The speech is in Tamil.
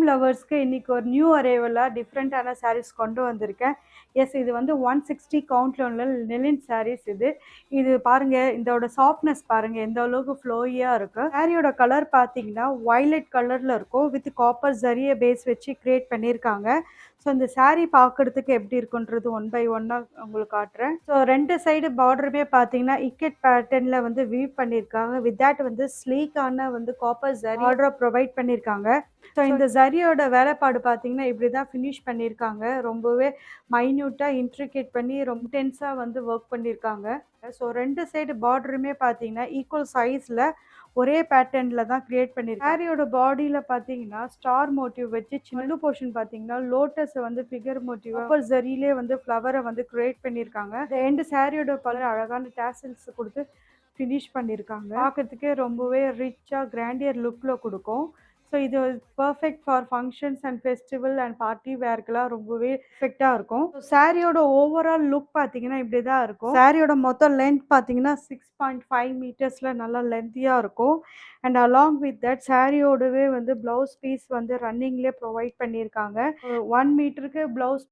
லவர்ஸ்க்கு இன்னைக்கு ஒரு நியூ அரைவலா டிஃப்ரெண்ட்டான சாரீஸ் கொண்டு வந்திருக்கேன். எஸ் இது வந்து 160 கவுண்ட்ல உள்ள லினன் சாரீஸ் இது. இது பாருங்க இதோட சாஃப்ட்னஸ் பாருங்க எந்த அளவுக்கு ஃப்ளோயியா இருக்கு. சாரியோட கலர் பார்த்தீங்கன்னா வயலட் கலர்ல இருக்கும். வித் காப்பர் ஜரிய பேஸ் வச்சு கிரியேட் பண்ணியிருக்காங்க. ஸோ இந்த சாரீ பார்க்கறதுக்கு எப்படி இருக்குன்றது ஒன் பை ஒன்னா உங்களுக்கு காட்டுறேன். ஸோ 2 சைடு பார்டருமே பார்த்தீங்கன்னா இக்கெட் பேட்டர்ன்ல வந்து வீவ் பண்ணியிருக்காங்க. வித் தட் வந்து ஸ்லீக்கான வந்து காப்பர் ஜரி பார்டரை ப்ரொவைட் பண்ணியிருக்காங்க. ஸோ இந்த ஜரியோட வேலைப்பாடு பார்த்தீங்கன்னா இப்படி தான் ஃபினிஷ் பண்ணியிருக்காங்க. ரொம்பவே மைன்யூட்டாக இன்ட்ரிகேட் பண்ணி ரொம்ப டென்ஸாக வந்து ஒர்க் பண்ணியிருக்காங்க. ஸோ 2 சைடு பார்டருமே பார்த்தீங்கன்னா ஈக்குவல் சைஸில் ஒரே பேட்டர்ன்ல தான் கிரியேட் பண்ணியிருக்காங்க. சாரியோட பாடியில் பார்த்தீங்கன்னா ஸ்டார் மோட்டிவ் வச்சு சின்ன போர்ஷன் பார்த்தீங்கன்னா லோட்டஸ் வந்து ஃபிகர் மோட்டிவ் காப்பர் ஜரியிலே வந்து ஃப்ளவரை வந்து கிரியேட் பண்ணியிருக்காங்க. இந்த எண்டு சாரியோட கலர் அழகான டேசல்ஸ் கொடுத்து ஃபினிஷ் பண்ணியிருக்காங்க. பார்க்கறதுக்கே ரொம்பவே ரிச்சாக கிராண்டியர் லுக்கில் கொடுக்கும். ஸோ இது perfect for functions and festival and party வேர்க்கெலாம் ரொம்பவே எஃபெக்டாக இருக்கும். சாரியோட ஓவரால் லுக் பார்த்தீங்கன்னா இப்படி தான் இருக்கும். சாரியோட மொத்தம் லென்த் பார்த்தீங்கன்னா 6.5 மீட்டர்ஸில் நல்லா லென்த்தியாக இருக்கும். அண்ட் அலாங் வித் தட் சாரியோடவே வந்து ப்ளவுஸ் பீஸ் வந்து ரன்னிங்லேயே ப்ரொவைட் பண்ணியிருக்காங்க. 1 மீட்டருக்கு ப்ளவுஸ்